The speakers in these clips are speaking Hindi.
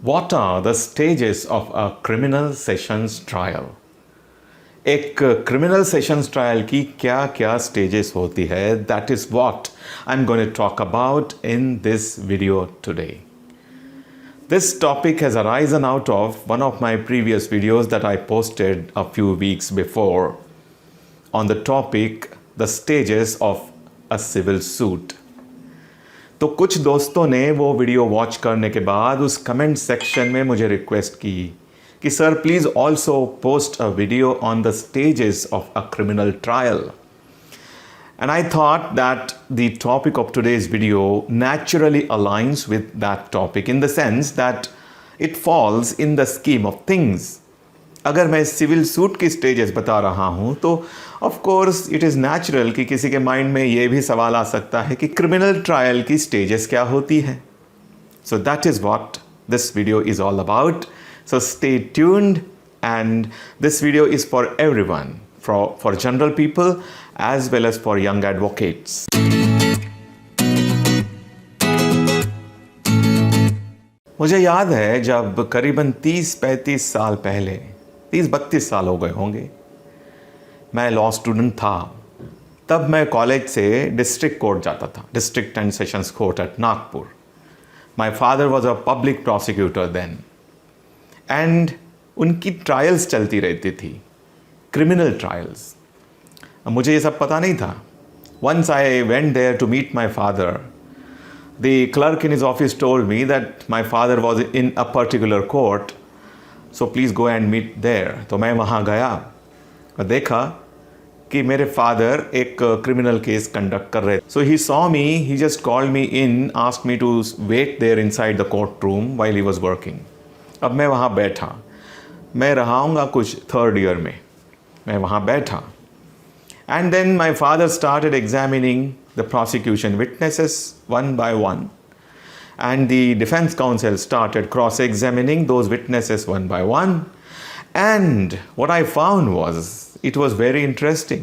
What are the stages of a criminal sessions trial? एक क्रिमिनल सेशंस ट्रायल की क्या क्या स्टेजेस होती है, that is what I am going to talk about in this video today. This topic has arisen out of one of my previous videos that I posted a few weeks before on the topic the stages of a civil suit. तो कुछ दोस्तों ने वो वीडियो वॉच करने के बाद उस कमेंट सेक्शन में मुझे रिक्वेस्ट की कि sir please also post a video on the stages of a criminal trial. And I thought that the topic of today's video naturally aligns with that topic in the sense that it falls in the scheme of things. अगर मैं सिविल सूट की स्टेजेस बता रहा हूँ तो of course it is natural कि किसी के माइंड में ये भी सवाल आ सकता है कि क्रिमिनल ट्रायल की स्टेजेस क्या होती है. So that is what this video is all about. So stay tuned and this video is for everyone, for general people as well as for young advocates. मुझे याद है जब करीबन 30-35 साल पहले, 30-32 साल हो गए होंगे, मैं लॉ स्टूडेंट था. तब मैं कॉलेज से डिस्ट्रिक्ट कोर्ट जाता था, district and sessions court at Nagpur. My father was a public prosecutor then and उनकी ट्रायल्स चलती रहती थी, क्रिमिनल ट्रायल्स. मुझे ये सब पता नहीं था. Once I went there to meet my father, the clerk in his office told me that my father was in a particular court, so please go and meet there. तो मैं वहाँ गया और देखा कि मेरे फादर एक क्रिमिनल केस कंडक्ट कर रहे. So he saw me, he just called me in, asked me to wait there inside the court room while he was working. अब मैं वहाँ बैठा, मैं रहाऊँगा कुछ थर्ड ईयर में, मैं वहाँ बैठा. And then my father started examining the prosecution witnesses one by one. And the defense counsel started cross-examining those witnesses one by one. And what I found was, it was very interesting.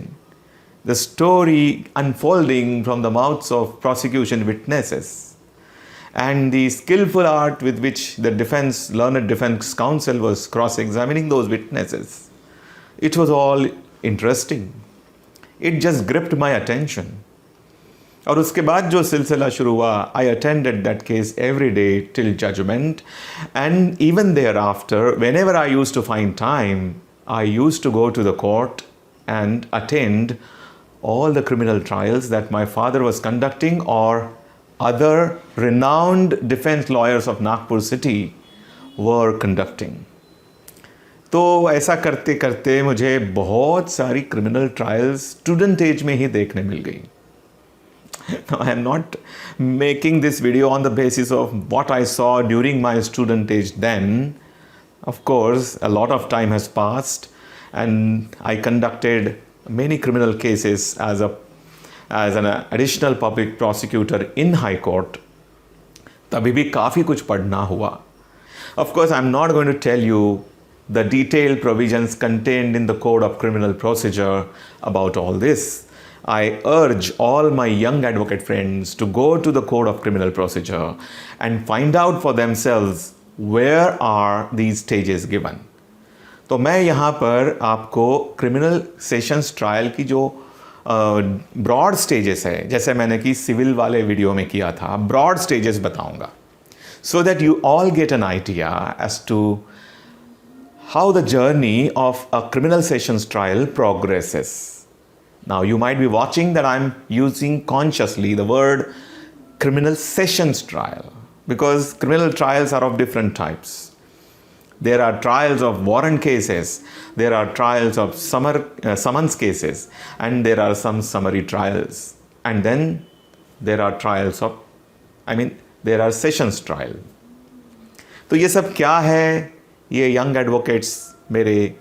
The story unfolding from the mouths of prosecution witnesses. And the skillful art with which the learned defense counsel was cross-examining those witnesses. It was all interesting. It just gripped my attention. और उसके बाद जो सिलसिला शुरू हुआ, I attended that case every day till judgment, and even thereafter, whenever I used to find time, I used to go to the court and attend all the criminal trials that my father was conducting or other renowned defense lawyers of Nagpur city were conducting. तो ऐसा करते करते मुझे बहुत सारी क्रिमिनल ट्रायल्स स्टूडेंट एज में ही देखने मिल गई. I am not making this video on the basis of what I saw during my student age then. Of course a lot of time has passed and I conducted many criminal cases as an additional public prosecutor in high court. तभी भी काफ़ी कुछ पढ़ना हुआ. Of course I am not going to tell you the detailed provisions contained in the Code of Criminal Procedure about all this. I urge all my young advocate friends to go to the Code of Criminal Procedure and find out for themselves where are these stages given. तो मैं यहाँ पर आपको क्रिमिनल सेशंस ट्रायल की जो ब्रॉड स्टेजेस है, जैसे मैंने कि सिविल वाले वीडियो में किया था, ब्रॉड स्टेजेस बताऊँगा, so that you all get an idea as to how the journey of a criminal sessions trial progresses. Now you might be watching that I'm using consciously the word criminal sessions trial because criminal trials are of different types. There are trials of warrant cases, there are trials of summons cases, and there are some summary trials. And then there are trials of, there are sessions trial. तो ये सब क्या है, ये यंग एडवोकेट्स मेरे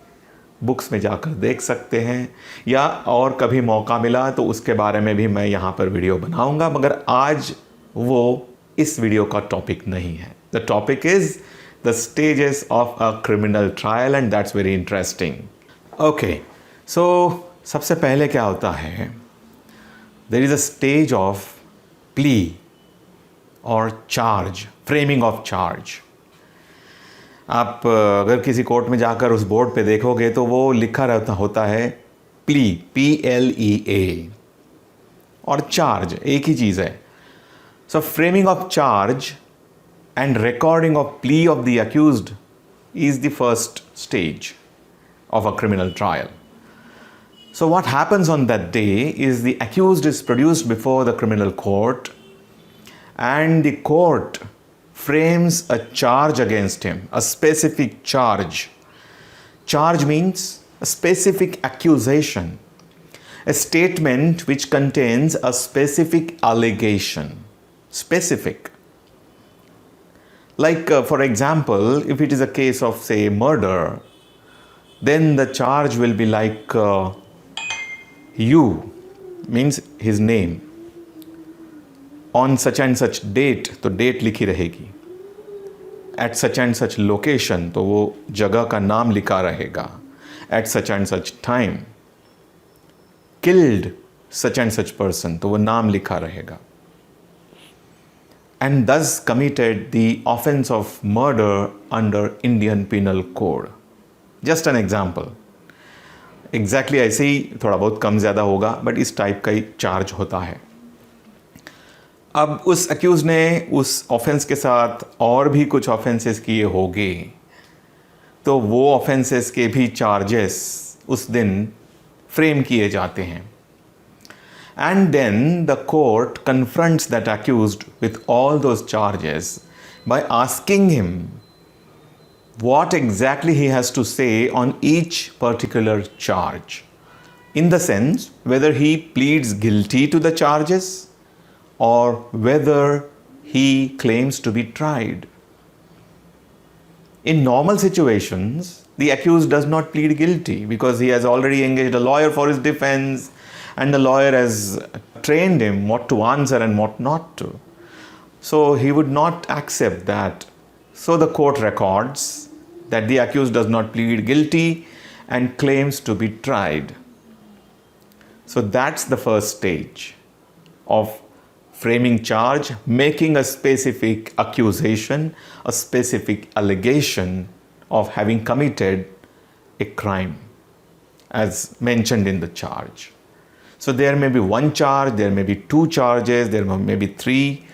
बुक्स में जाकर देख सकते हैं, या और कभी मौका मिला तो उसके बारे में भी मैं यहाँ पर वीडियो बनाऊँगा, मगर आज वो इस वीडियो का टॉपिक नहीं है. The topic is the stages of a criminal trial and that's very interesting. Okay, so सबसे पहले क्या होता है, there is a stage of plea or charge, framing of charge. आप अगर किसी कोर्ट में जाकर उस बोर्ड पे देखोगे तो वो लिखा रहता होता है प्ली, PLEA, और चार्ज एक ही चीज़ है. So framing of charge and recording of plea of the accused is the first stage of a criminal trial. So what happens on that day is the accused is produced before the criminal court and the court frames a charge against him, a specific charge. Charge means a specific accusation, a statement which contains a specific allegation. Specific. Like, for example, if it is a case of, say, murder, then the charge will be like you, means his name, on such and such date, तो date लिखी रहेगी. At such and such location, तो वो जगह का नाम लिखा रहेगा. At such and such time, killed such and such person, तो वो नाम लिखा रहेगा. And thus committed the offense of murder under Indian Penal Code. Just an example. Exactly ऐसे ही, थोड़ा बहुत कम ज़्यादा होगा, बट इस टाइप का ही चार्ज होता है. अब उस अक्यूज ने उस ऑफेंस के साथ और भी कुछ ऑफेंसेस किए होंगे, तो वो ऑफेंसेस के भी चार्जेस उस दिन फ्रेम किए जाते हैं. And then the court confronts that accused with all those charges by asking him what exactly he has to say on each particular charge. In the sense, whether he pleads guilty to the charges or whether he claims to be tried. In normal situations, the accused does not plead guilty because he has already engaged a lawyer for his defense, and the lawyer has trained him what to answer and what not to. So he would not accept that. So the court records that the accused does not plead guilty and claims to be tried. So that's the first stage of framing charge, making a specific accusation, a specific allegation of having committed a crime as mentioned in the charge. So there may be one charge, there may be two charges, there may be three,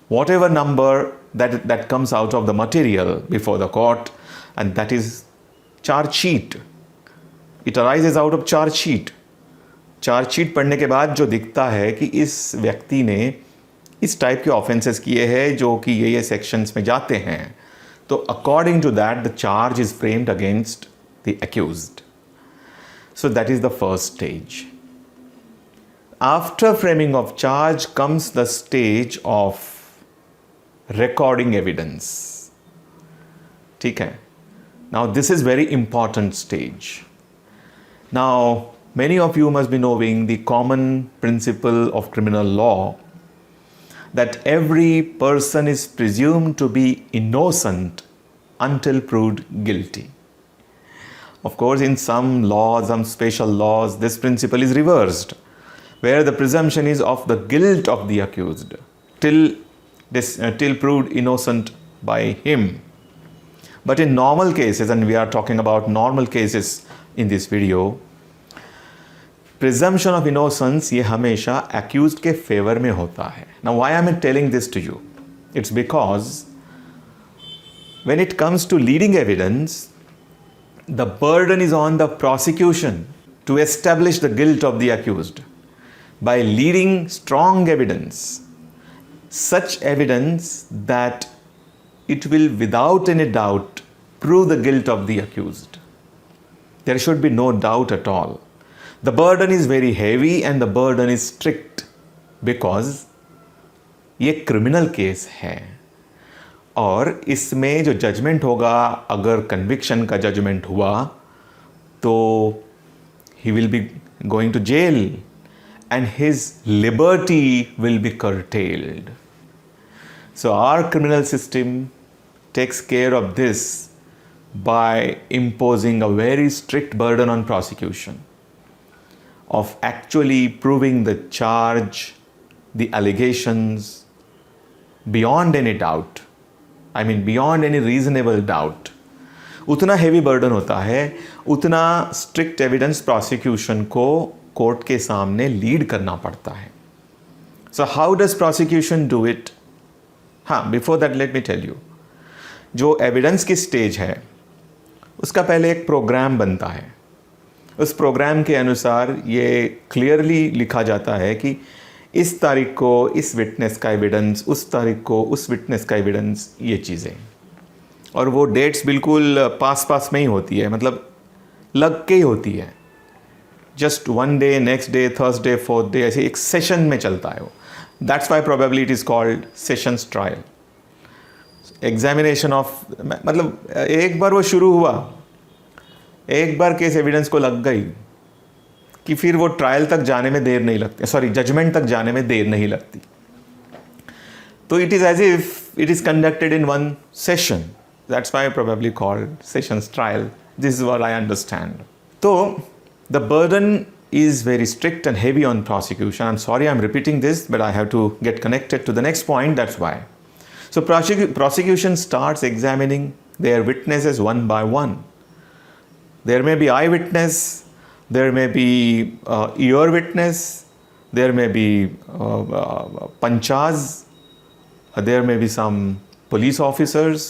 whatever number that comes out of the material before the court, and that is charge sheet. It arises out of charge sheet. Charge sheet पढ़ने के बाद जो दिखता है कि इस व्यक्ति ने इस टाइप के ऑफेंसेस किए हैं जो कि ये सेक्शंस में जाते हैं, तो according to that the charge is framed against the accused. So that is the first stage. After framing of charge comes the stage of recording evidence. ठीक है. Now this is very important stage. Now many of you must be knowing the common principle of criminal law that every person is presumed to be innocent until proved guilty. Of course, in some laws, some special laws, this principle is reversed, where the presumption is of the guilt of the accused till proved innocent by him. But in normal cases, and we are talking about normal cases in this video, presumption of innocence ये हमेशा accused के favor में होता है. Now why am I telling this to you? It's because when it comes to leading evidence, the burden is on the prosecution to establish the guilt of the accused by leading strong evidence, such evidence that it will without any doubt prove the guilt of the accused. There should be no doubt at all. The burden is very heavy and the burden is strict because ये क्रिमिनल केस है और इसमें जो जजमेंट होगा, अगर कन्विक्शन का जजमेंट हुआ तो he will be going to jail and his liberty will be curtailed. So our criminal system takes care of this by imposing a very strict burden on prosecution of actually proving the charge, the allegations beyond any doubt. I mean, beyond any reasonable doubt, उतना हेवी बर्डन होता है, उतना स्ट्रिक्ट एविडेंस प्रोसिक्यूशन को कोर्ट के सामने लीड करना पड़ता है. So how does prosecution do it? हाँ, before that let me tell you, जो एविडेंस की स्टेज है उसका पहले एक प्रोग्राम बनता है. उस प्रोग्राम के अनुसार ये क्लियरली लिखा जाता है कि इस तारीख को इस विटनेस का एविडेंस, उस तारीख को उस विटनेस का एविडेंस, ये चीज़ें. और वो डेट्स बिल्कुल पास पास में ही होती है, मतलब लग के ही होती है. Just one day, next day, Thursday, fourth day, ऐसे एक सेशन में चलता है वो. That's why probably it is called sessions trial. Examination of, मतलब एक बार वो शुरू हुआ, एक बार केस एविडेंस को लग गई कि फिर वो ट्रायल तक जाने में देर नहीं लगती, सॉरी जजमेंट तक जाने में देर नहीं लगती. तो it is as if it is conducted in one session. That's why probably called sessions trial. This is what I understand. तो the burden is very strict and heavy on prosecution. I'm sorry I'm repeating this, but I have to get connected to the next point, that's why. So prosecution starts examining their witnesses one by one. There may be eyewitness, there may be ear witness, there may be panchas, there may be some police officers.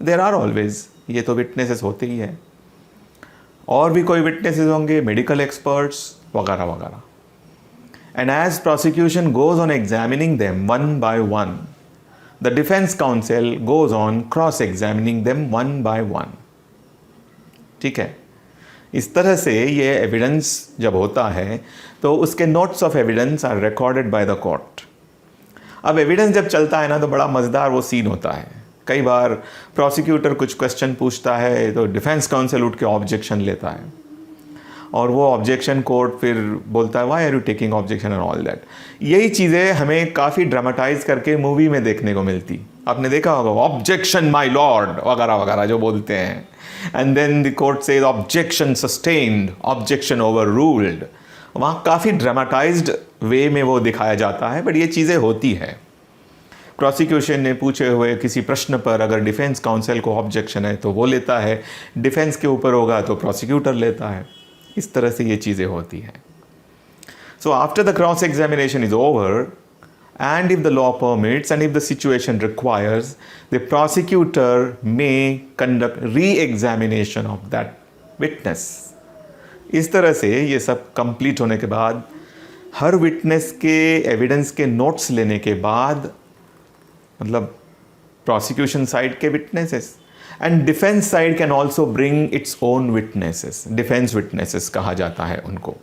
There are always, ये तो witnesses होते ही हैं. और भी कोई witnesses होंगे, medical experts वगैरह वगैरह. And as prosecution goes on examining them one by one, the defense counsel goes on cross-examining them one by one. ठीक है, इस तरह से ये एविडेंस जब होता है तो उसके notes of evidence are recorded by the court. अब एविडेंस जब चलता है ना तो बड़ा मज़ेदार वो सीन होता है. कई बार प्रोसिक्यूटर कुछ क्वेश्चन पूछता है तो डिफेंस काउंसिल उठ के ऑब्जेक्शन लेता है, और वो ऑब्जेक्शन कोर्ट फिर बोलता है why are you taking objection and all that. यही चीज़ें हमें काफ़ी ड्रामेटाइज करके मूवी में देखने को मिलती. आपने देखा होगा ऑब्जेक्शन माय लॉर्ड वगैरह वगैरह जो बोलते हैं, and then the court says objection sustained, objection overruled. वहाँ काफ़ी ड्रामेटाइज्ड वे में वो दिखाया जाता है, बट ये चीज़ें होती है. प्रोसिक्यूशन ने पूछे हुए किसी प्रश्न पर अगर डिफेंस काउंसिल को ऑब्जेक्शन है तो वो लेता है, डिफेंस के ऊपर होगा तो प्रोसिक्यूटर लेता है. इस तरह से ये चीज़ें होती हैं. So after the cross examination is over, and if the law permits and if the situation requires, the prosecutor may conduct re examination of that witness. इस तरह से ये सब कंप्लीट होने के बाद, हर विटनेस के एविडेंस के नोट्स लेने के बाद, मतलब प्रोसिक्यूशन साइड के witnesses and defence side can also bring its own witnesses. Defence witnesses कहा जाता है उनको,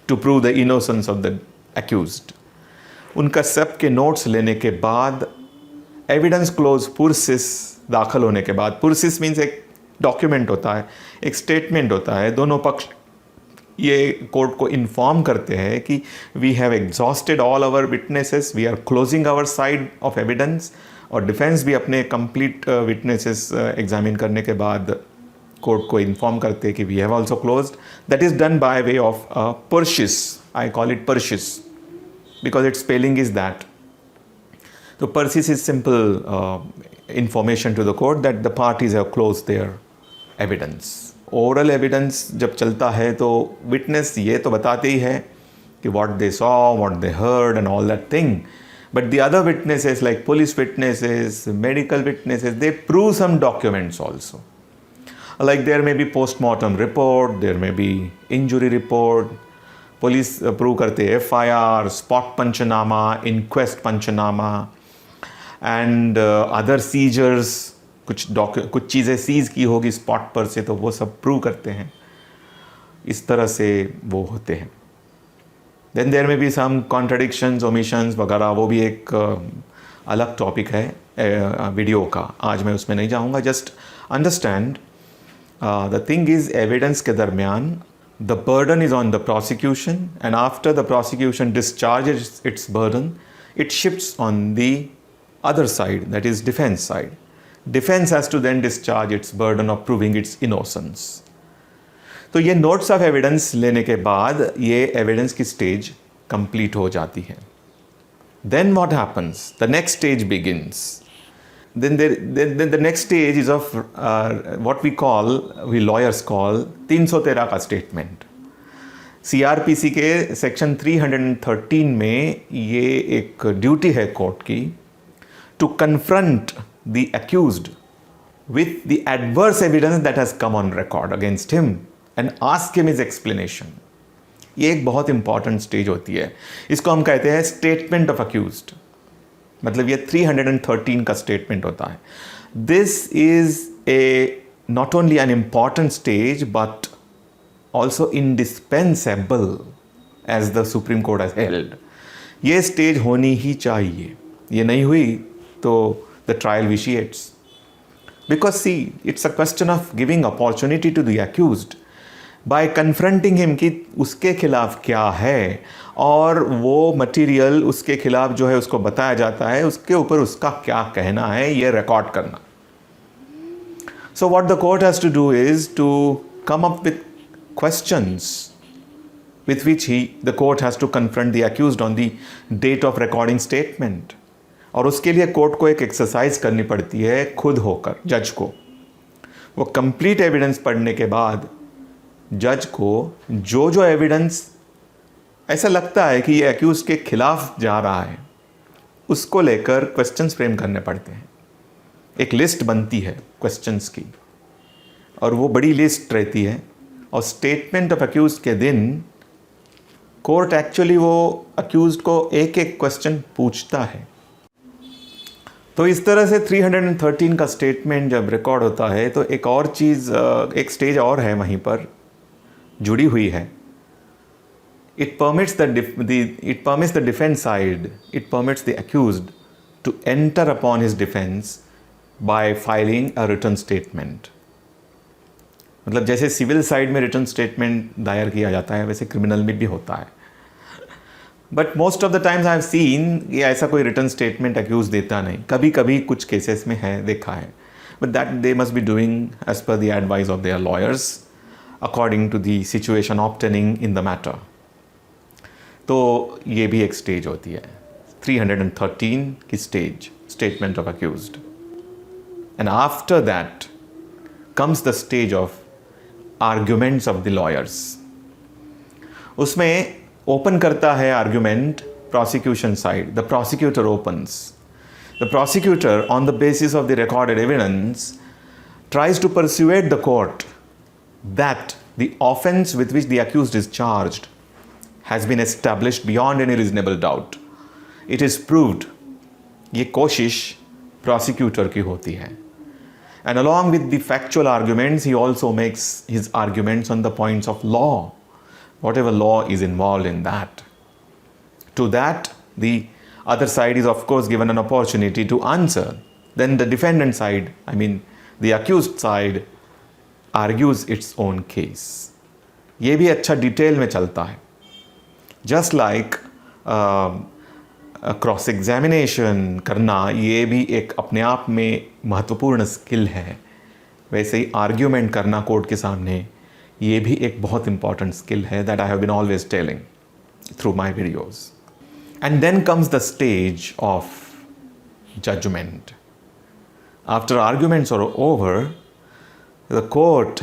to prove the innocence of the accused. उनका सब के नोट्स लेने के बाद, एविडेंस क्लोज पुरसिस दाखिल होने के बाद, पुरसिस मीन्स एक डॉक्यूमेंट होता है, एक स्टेटमेंट होता है. दोनों पक्ष ये कोर्ट को इन्फॉर्म करते हैं कि we have exhausted all our witnesses, we are closing our side of evidence. और डिफेंस भी अपने कंप्लीट विटनेसेस एग्जामिन करने के बाद कोर्ट को इन्फॉर्म करते हैं कि we have also closed. That is done by way of purshis. I call it purshis because its spelling is that. तो purshis is simple information to the court that the parties have close their evidence. Oral evidence जब चलता है तो विटनेस ये तो बताते ही है कि what they saw, what they heard and all that thing. But the other witnesses like police witnesses, medical witnesses, they prove some documents also. Like there may be postmortem report, there may be injury report. Police prove करते FIR, spot panchnama, inquest panchnama and other seizures. कुछ चीज़ें सीज़ की होगी स्पॉट पर से तो वो सब प्रूव करते हैं. इस तरह से वो होते हैं. देन देयर में भी सम कॉन्ट्रडिक्शंस, ओमिशंस वगैरह, वो भी एक अलग टॉपिक है वीडियो का. आज मैं उसमें नहीं जाऊंगा. Just understand the thing is, evidence के दरमियान the burden is on the prosecution, and after the prosecution discharges it's burden, it shifts on the other side, that is defence side. Defense has to then discharge its burden of proving its innocence. तो ये नोट्स ऑफ एविडेंस लेने के बाद ये एविडेंस की स्टेज कंप्लीट हो जाती है. Then what happens? The next stage begins. then the next stage is of what we lawyers call 313 का स्टेटमेंट. CRPC के सेक्शन 313 में ये एक ड्यूटी है कोर्ट की to confront the accused with the adverse evidence that has come on record against him and ask him his explanation. ये एक बहुत इंपॉर्टेंट स्टेज होती है. इसको हम कहते हैं स्टेटमेंट ऑफ अक्यूज्ड. मतलब ये 313 का स्टेटमेंट होता है. This is a not only an important stage but also indispensable as the supreme court has held. ये स्टेज होनी ही चाहिए. ये नहीं हुई तो the trial vitiates. Because see, it's a question of giving opportunity to the accused by confronting him कि उसके खिलाफ क्या है और वो मटेरियल उसके खिलाफ जो है उसको बताया जाता है, उसके ऊपर उसका क्या कहना है ये रिकॉर्ड करना. So what the court has to do is to come up with questions with which the court has to confront the accused on the date of recording statement. और उसके लिए कोर्ट को एक एक्सरसाइज करनी पड़ती है खुद होकर जज को. वो कंप्लीट एविडेंस पढ़ने के बाद जज को जो जो एविडेंस ऐसा लगता है कि ये एक्यूज के खिलाफ जा रहा है उसको लेकर क्वेश्चंस फ्रेम करने पड़ते हैं. एक लिस्ट बनती है क्वेश्चंस की और वो बड़ी लिस्ट रहती है. और स्टेटमेंट ऑफ अक्यूज के दिन कोर्ट एक्चुअली वो अक्यूज को एक एक क्वेश्चन पूछता है. तो इस तरह से 313 का स्टेटमेंट जब रिकॉर्ड होता है तो एक और चीज़, एक स्टेज और है वहीं पर जुड़ी हुई है. It permits the defence side, it permits the accused to enter upon his defence by filing a written statement. मतलब जैसे सिविल साइड में रिटन स्टेटमेंट दायर किया जाता है वैसे क्रिमिनल में भी होता है. But most of the times I have seen ये ऐसा कोई रिटन स्टेटमेंट अक्यूज देता नहीं. कभी कभी कुछ केसेस में है, देखा है. But that they must be doing as per the advice of their lawyers according to the situation obtaining in the matter. तो ये भी एक स्टेज होती है 313 की stage, statement of accused. And after that comes the stage of arguments of the lawyers. उसमें ओपन करता है argument prosecution side. The prosecutor opens. The prosecutor on the basis of the recorded evidence tries to persuade the court that the offense with which the accused is charged has been established beyond any reasonable doubt. It is proved. ये कोशिश prosecutor की होती है. And along with the factual arguments, he also makes his arguments on the points of law, whatever law is involved in that. To that, the other side is of course given an opportunity to answer. Then the defendant side, I mean the accused side, argues its own case. ये भी अच्छा डिटेल में चलता है. Just like क्रॉस एग्जामिनेशन करना, ये भी एक अपने आप में महत्वपूर्ण स्किल है. वैसे ही आर्ग्यूमेंट करना कोर्ट के सामने, ये भी एक बहुत इंपॉर्टेंट स्किल है that I have been always telling through my videos. And then comes the stage of judgment. After arguments are over, the court,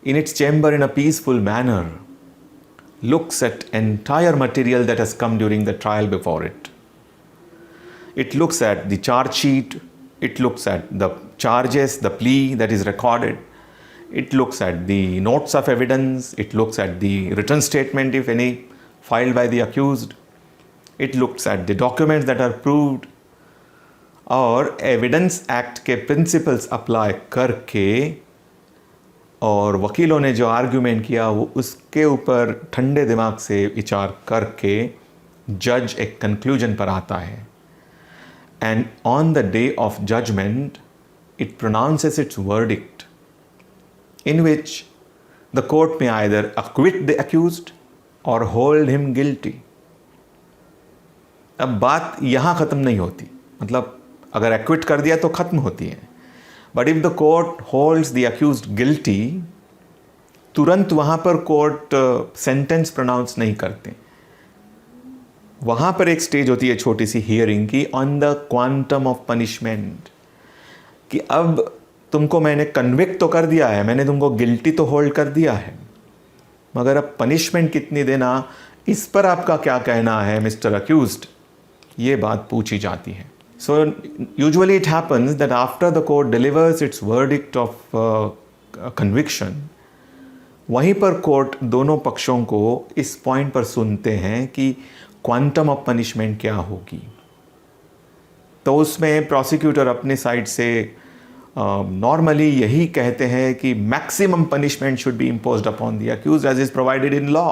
in its chamber in a peaceful manner, looks at entire material that has come during the trial before it. It looks at the charge sheet, it looks at the charges, the plea that is recorded, it looks at the notes of evidence, it looks at the written statement, if any, filed by the accused, it looks at the documents that are proved, और एविडेंस एक्ट के प्रिंसिपल्स अप्लाई करके और वकीलों ने जो आर्ग्यूमेंट किया वो उसके ऊपर ठंडे दिमाग से विचार करके जज एक कंक्लूजन पर आता है. And on the day of judgement it pronounces its verdict in which the court में either acquit the accused or hold him guilty. अब बात यहाँ ख़त्म नहीं होती, मतलब अगर एक्विट कर दिया तो ख़त्म होती है. But if the court holds the accused guilty, तुरंत वहाँ पर कोर्ट सेंटेंस प्रोनाउंस नहीं करते. वहाँ पर एक स्टेज होती है छोटी सी हियरिंग की, on the quantum of punishment, कि अब तुमको मैंने कन्विक्ट तो कर दिया है, मैंने तुमको गिल्टी तो होल्ड कर दिया है, मगर अब पनिशमेंट कितनी देना, इस पर आपका क्या कहना है मिस्टर अक्यूज्ड, ये बात पूछी जाती है. So usually it happens that after the court delivers it's verdict of conviction, वहीं पर कोर्ट दोनों पक्षों को इस पॉइंट पर सुनते हैं कि क्वांटम ऑफ पनिशमेंट क्या होगी. तो उसमें प्रोसिक्यूटर अपने साइड से नॉर्मली यही कहते हैं कि maximum punishment should be imposed upon the accused as is provided in law.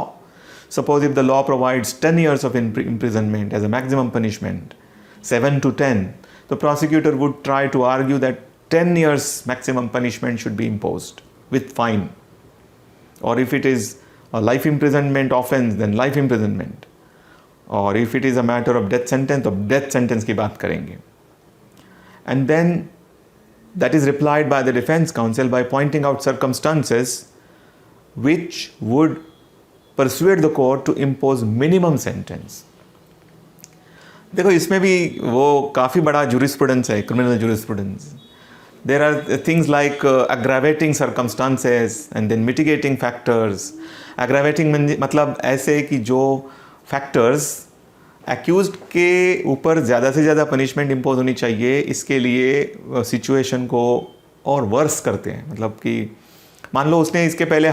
Suppose if the law provides 10 years of imprisonment as a maximum punishment, 7 to 10, the prosecutor would try to argue that 10 years maximum punishment should be imposed with fine. Or if it is a life imprisonment offense, then life imprisonment. Or if it is a matter of death sentence, तो death sentence की बात करेंगे. And then that is replied by the defense counsel by pointing out circumstances which would persuade the court to impose minimum sentence. देखो इसमें भी वो काफ़ी बड़ा jurisprudence है, criminal jurisprudence. There are things like aggravating circumstances and then mitigating factors. Aggravating मतलब ऐसे कि जो factors accused के ऊपर ज़्यादा से ज़्यादा punishment impose होनी चाहिए, इसके लिए situation को और worse करते हैं. मतलब कि मान लो उसने इसके पहले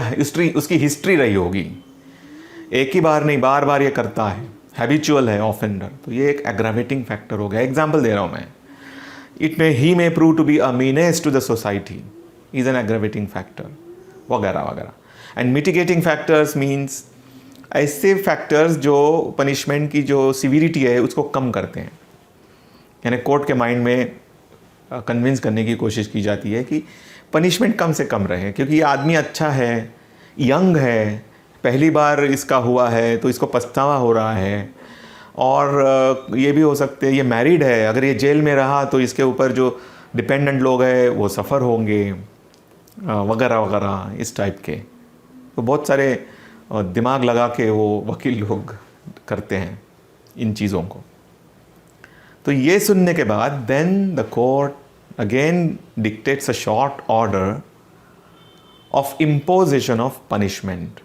उसकी हिस्ट्री रही होगी, एक ही बार नहीं, बार बार ये करता है, हैबिचुअल है ऑफेंडर, तो ये एक एग्रावेटिंग फैक्टर हो गया. एग्जाम्पल दे रहा हूँ मैं. He may prove to be a menace to the society, is an aggravating factor, वगैरह वगैरह. एंड मिटिगेटिंग फैक्टर्स मीन्स ऐसे फैक्टर्स जो पनिशमेंट की जो सिविरिटी है उसको कम करते हैं. यानी कोर्ट के माइंड में कन्विंस करने की कोशिश की जाती है कि पनिशमेंट कम से कम रहे, क्योंकि ये आदमी अच्छा है, यंग है, पहली बार इसका हुआ है तो इसको पछतावा हो रहा है, और ये भी हो सकते हैं ये मैरिड है, अगर ये जेल में रहा तो इसके ऊपर जो डिपेंडेंट लोग हैं वो सफ़र होंगे, वगैरह वगैरह इस टाइप के. तो बहुत सारे दिमाग लगा के वो वकील लोग करते हैं इन चीज़ों को. तो ये सुनने के बाद then the court again dictates a short order of imposition of punishment.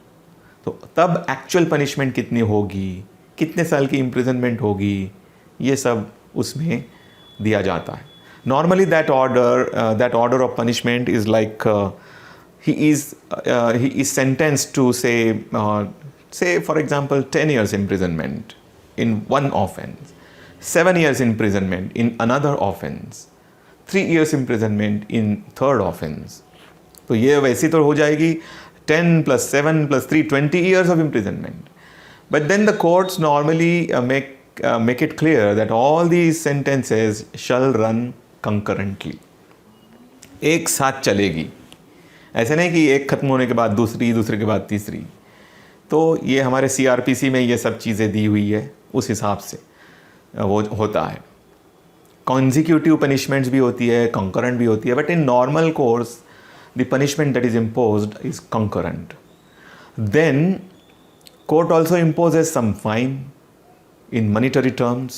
तो तब एक्चुअल पनिशमेंट कितनी होगी, कितने साल की इम्प्रिजनमेंट होगी, ये सब उसमें दिया जाता है. Normally that order of punishment is like he is sentenced to say for example 10 years imprisonment in one offense, 7 years imprisonment in another offense, 3 years imprisonment in third offense. तो ये वैसी तो हो जाएगी 10 + 7 + 3, 20 years of imprisonment. But then the courts normally make it clear that all these sentences shall run concurrently. एक साथ चलेगी, ऐसे नहीं कि एक ख़त्म होने के बाद दूसरी, दूसरे के बाद तीसरी. तो ये हमारे CRPC में ये सब चीज़ें दी हुई है, उस हिसाब से वो होता है. कॉन्जिक्यूटिव पनिशमेंट्स भी होती है, कंकरेंट भी होती है, but in normal course the punishment that is imposed is concurrent. Then court also imposes some fine in monetary terms,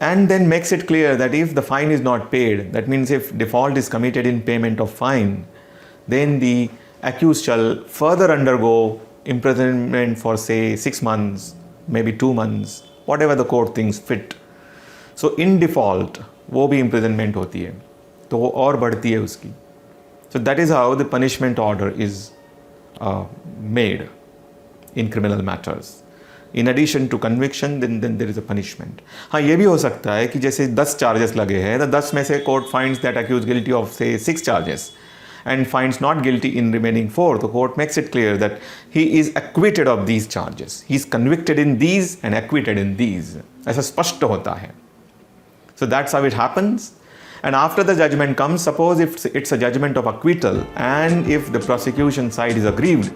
and then makes it clear that if the fine is not paid, that means if default is committed in payment of fine, then the accused shall further undergo imprisonment for say 6 months, maybe 2 months, whatever the court thinks fit. So in default वो भी imprisonment होती है, तो वो और बढ़ती है उसकी. So that is how the punishment order is made in criminal matters. In addition to conviction, then there is a punishment. हाँ, ये भी हो सकता है कि जैसे 10 charges लगे हैं, तो 10 में से court finds that accused guilty of say 6 charges and finds not guilty in remaining 4. The court makes it clear that he is acquitted of these charges. He is convicted in these and acquitted in these. ऐसा स्पष्ट होता है. So that's how it happens. And after the judgment comes, suppose if it's a judgment of acquittal and if the prosecution side is aggrieved,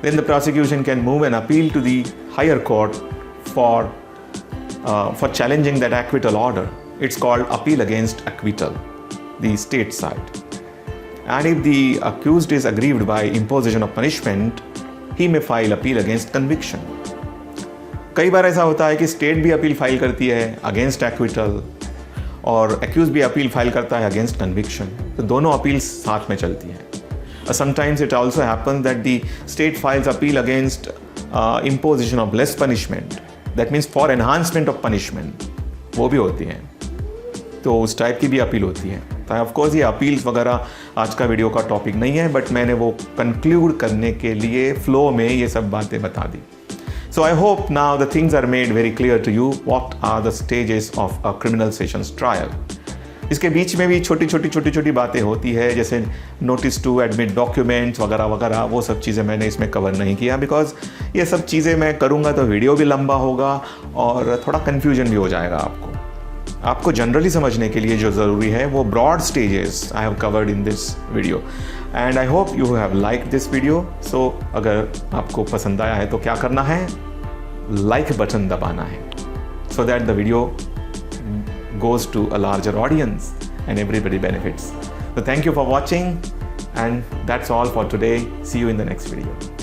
then the prosecution can move an appeal to the higher court for challenging that acquittal order. It's called appeal against acquittal, the state side. And if the accused is aggrieved by imposition of punishment, he may file appeal against conviction. कई बार ऐसा होता है कि स्टेट भी अपील फाइल करती है अगेंस्ट एक्विटल और एक्यूज भी अपील फाइल करता है अगेंस्ट कन्विक्शन, तो दोनों अपील्स साथ में चलती हैं। Sometimes it also happen that the state files appeal against imposition of less punishment, that means for enhancement of punishment, वो भी होती हैं, तो उस टाइप की भी अपील होती है। तो ऑफकोर्स ये अपील्स वगैरह आज का वीडियो का टॉपिक नहीं है, बट मैंने वो कंक्लूड करने के लिए फ्लो में ये सब बातें बता दी। So I hope now the things are made very clear to you what are the stages of a criminal sessions trial. इसके बीच में भी छोटी छोटी बातें होती है, जैसे नोटिस टू एडमिट डॉक्यूमेंट्स वगैरह वगैरह, वो सब चीज़ें मैंने इसमें कवर नहीं किया बिकॉज ये सब चीज़ें मैं करूँगा तो वीडियो भी लंबा होगा और थोड़ा कन्फ्यूजन भी हो जाएगा आपको जनरली समझने के लिए जो ज़रूरी है वो broad stages I have covered in this video and I hope you have like this video. So अगर आपको पसंद आया है तो क्या करना है, लाइक बटन दबाना है so that the video goes to a larger audience and everybody benefits. So thank you for watching and that's all for today. See you in the next video.